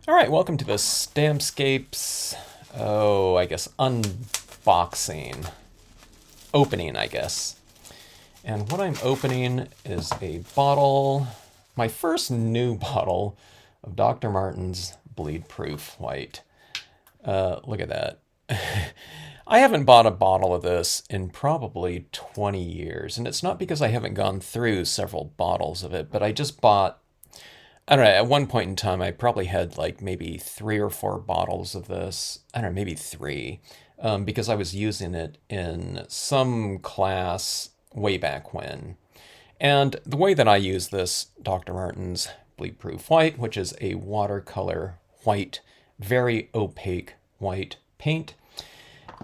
All right, welcome to the Stampscapes, I guess unboxing, opening, I guess. And what I'm opening is a bottle, my first new bottle of Dr. Martin's Bleed Proof White. Look at that. I haven't bought a bottle of this in probably 20 years, and it's not because I haven't gone through several bottles of it, but I don't know, at one point in time, I probably had like maybe 3 or 4 bottles of this. I don't know, maybe three, because I was using it in some class way back when. And the way that I use this Dr. Martin's Bleed Proof White, which is a watercolor white, very opaque white paint,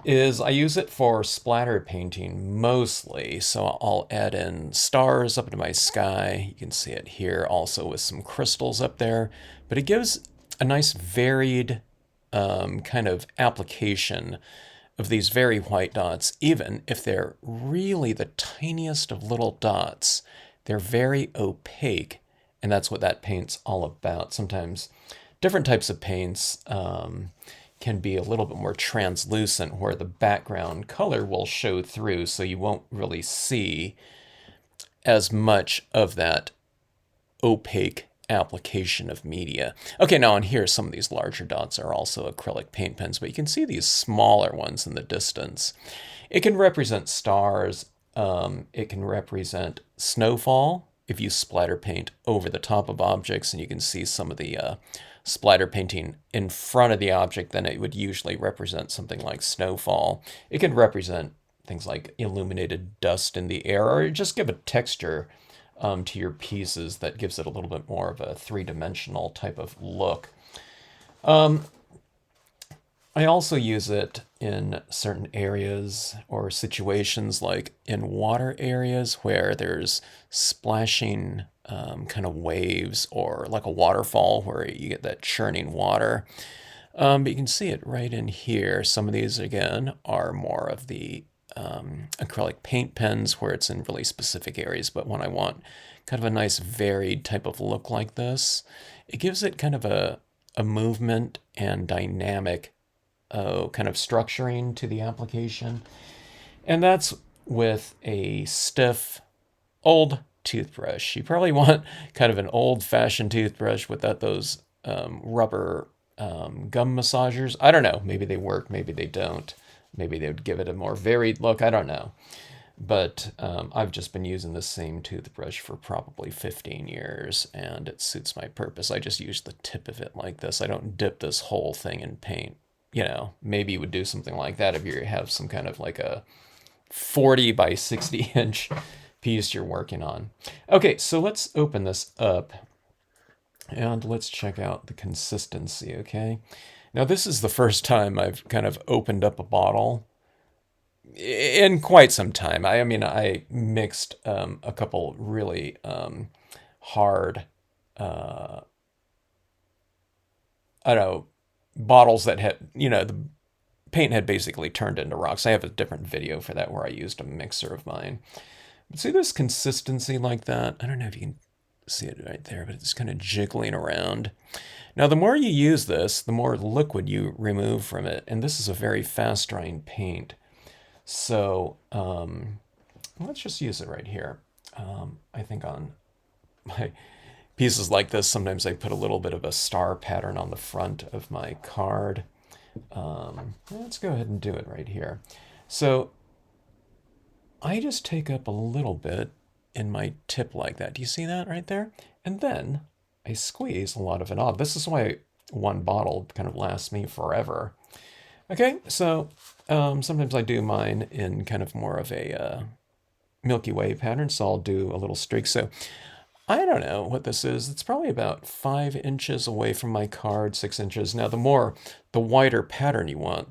is I use it for splatter painting mostly. So I'll add in stars up into my sky. You can see it here also with some crystals up there. But it gives a nice varied kind of application of these very white dots, even if they're really the tiniest of little dots. They're very opaque, and that's what that paint's all about. Sometimes different types of paints can be a little bit more translucent, where the background color will show through, so you won't really see as much of that opaque application of media. Okay, now on here, some of these larger dots are also acrylic paint pens, but you can see these smaller ones in the distance. It can represent stars. It can represent snowfall if you splatter paint over the top of objects, and you can see some of the splatter painting in front of the object, then it would usually represent something like snowfall. It can represent things like illuminated dust in the air, or just give a texture to your pieces that gives it a little bit more of a three-dimensional type of look. I also use it in certain areas or situations, like in water areas where there's splashing kind of waves, or like a waterfall where you get that churning water. But you can see it right in here. Some of these, again, are more of the acrylic paint pens where it's in really specific areas. But when I want kind of a nice varied type of look like this, it gives it kind of a movement and dynamic kind of structuring to the application. And that's with a stiff old toothbrush. You probably want kind of an old-fashioned toothbrush without those rubber gum massagers. I don't know. Maybe they work, maybe they don't. Maybe they would give it a more varied look. I don't know. But I've just been using the same toothbrush for probably 15 years, and it suits my purpose. I just use the tip of it like this. I don't dip this whole thing in paint. Maybe you would do something like that if you have some kind of like a 40 by 60 inch piece you're working on. Okay, so let's open this up and let's check out the consistency, okay? Now, this is the first time I've kind of opened up a bottle in quite some time. I mean, I mixed a couple really hard, I don't know, bottles that had, the paint had basically turned into rocks. I have a different video for that where I used a mixer of mine. But see this consistency like that? I don't know if you can see it right there, but it's kind of jiggling around. Now, the more you use this, the more liquid you remove from it. And this is a very fast drying paint. So let's just use it right here. I think on my pieces like this, sometimes I put a little bit of a star pattern on the front of my card. Let's go ahead and do it right here. So I just take up a little bit in my tip like that. Do you see that right there? And then I squeeze a lot of it off. This is why one bottle kind of lasts me forever. Okay, so sometimes I do mine in kind of more of a Milky Way pattern, so I'll do a little streak. So I don't know what this is. It's probably about 5 inches away from my card, 6 inches. Now, the wider pattern you want,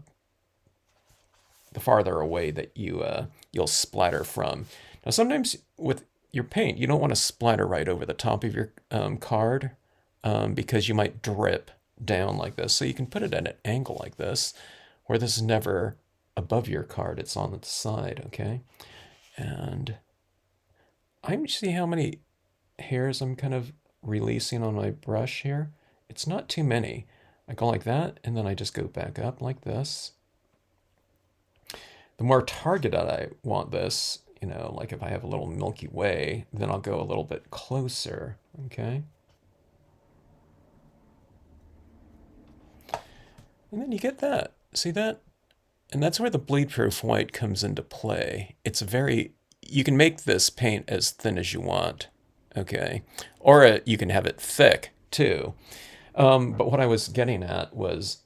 the farther away that you'll splatter from. Now, sometimes with your paint, you don't want to splatter right over the top of your card because you might drip down like this. So you can put it at an angle like this, where this is never above your card. It's on the side, okay? And I'm see how many hairs I'm kind of releasing on my brush here. It's not too many. I go like that, and then I just go back up like this. The more targeted I want this, like if I have a little Milky Way, then I'll go a little bit closer, okay? And then you get that. See that? And that's where the bleed-proof white comes into play. You can make this paint as thin as you want, okay? Or you can have it thick, too. But what I was getting at was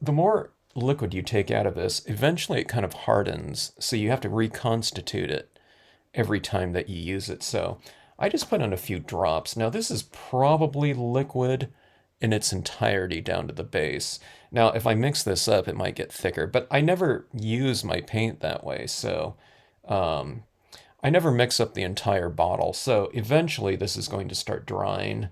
the more liquid you take out of this, eventually it kind of hardens, so you have to reconstitute it every time that you use it. So I just put in a few drops. Now this is probably liquid in its entirety down to the base. Now if I mix this up, it might get thicker, but I never use my paint that way, so I never mix up the entire bottle. So eventually this is going to start drying.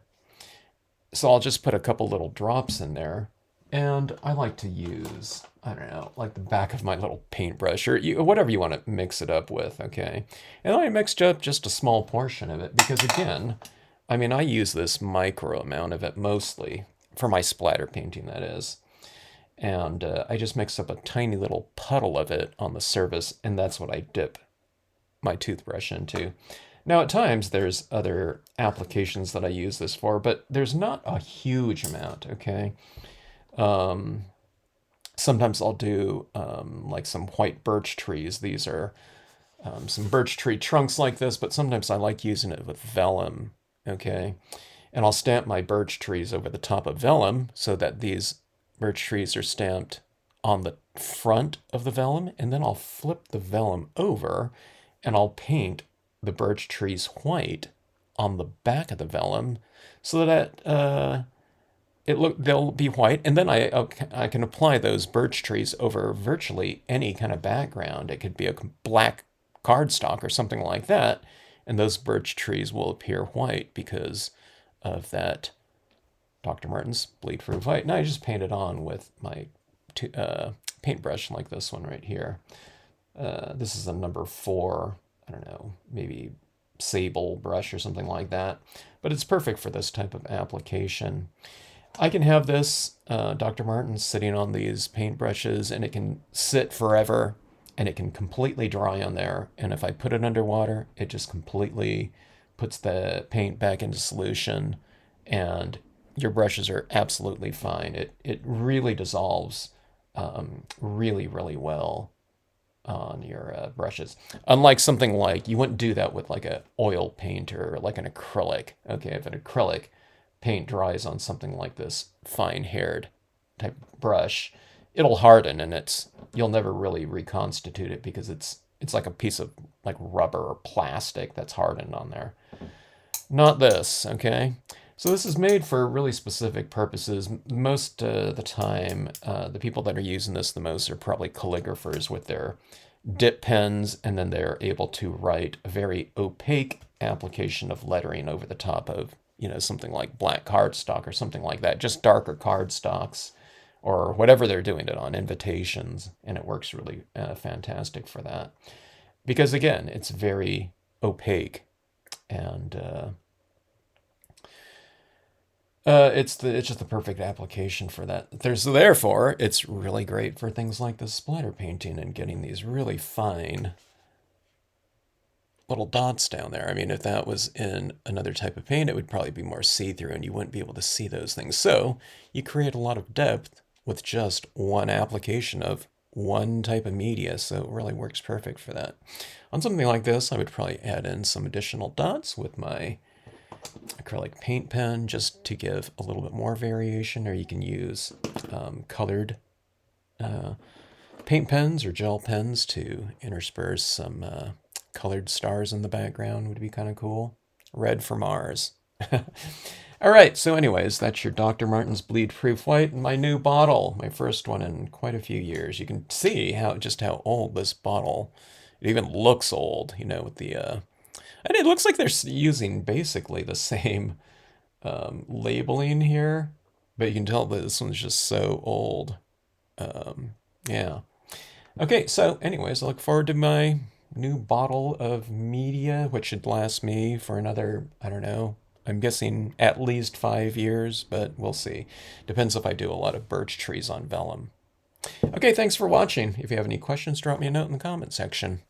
So I'll just put a couple little drops in there. And I like to use, I don't know, like the back of my little paintbrush or whatever you want to mix it up with, okay? And I mixed up just a small portion of it because, again, I mean, I use this micro amount of it mostly for my splatter painting, that is. And I just mix up a tiny little puddle of it on the surface, and that's what I dip my toothbrush into. Now, at times, there's other applications that I use this for, but there's not a huge amount, okay? Sometimes I'll do like some white birch trees. These are some birch tree trunks like this, but sometimes I like using it with vellum, okay? And I'll stamp my birch trees over the top of vellum so that these birch trees are stamped on the front of the vellum, and then I'll flip the vellum over and I'll paint the birch trees white on the back of the vellum so that they'll be white, and then I can apply those birch trees over virtually any kind of background. It could be a black cardstock or something like that, and those birch trees will appear white because of that Dr. Martin's bleed proof white. And I just paint it on with my paintbrush like this one right here. This is a number 4, I don't know, maybe sable brush or something like that, but it's perfect for this type of application. I can have this Dr. Martin sitting on these paintbrushes, and it can sit forever, and it can completely dry on there. And if I put it underwater, it just completely puts the paint back into solution, and your brushes are absolutely fine. It really dissolves really, really well on your brushes. Unlike something like, you wouldn't do that with like a oil paint or like an acrylic. Okay, if an acrylic paint dries on something like this fine-haired type brush, it'll harden, and you'll never really reconstitute it because it's like a piece of like rubber or plastic that's hardened on there. Not this, okay? So this is made for really specific purposes. Most of the time, the people that are using this the most are probably calligraphers with their dip pens, and then they're able to write a very opaque application of lettering over the top of, something like black cardstock or something like that, just darker cardstocks or whatever they're doing it on, invitations, and it works really fantastic for that. Because again, it's very opaque, and it's just the perfect application for that. Therefore, it's really great for things like the splatter painting and getting these really fine little dots down there. I mean, if that was in another type of paint, it would probably be more see-through and you wouldn't be able to see those things. So you create a lot of depth with just one application of one type of media. So it really works perfect for that. On something like this, I would probably add in some additional dots with my acrylic paint pen just to give a little bit more variation, or you can use colored paint pens or gel pens to intersperse some colored stars in the background. Would be kind of cool. Red for Mars. All right, so anyways, that's your Dr. Martin's Bleed Proof White, my new bottle, my first one in quite a few years. You can see just how old this bottle, it even looks old, with the, and it looks like they're using basically the same labeling here, but you can tell that this one's just so old. Yeah. Okay, so anyways, I look forward to my new bottle of media, which should last me for another, I don't know, I'm guessing at least 5 years, but we'll see. Depends if I do a lot of birch trees on vellum. Okay, thanks for watching. If you have any questions, drop me a note in the comment section.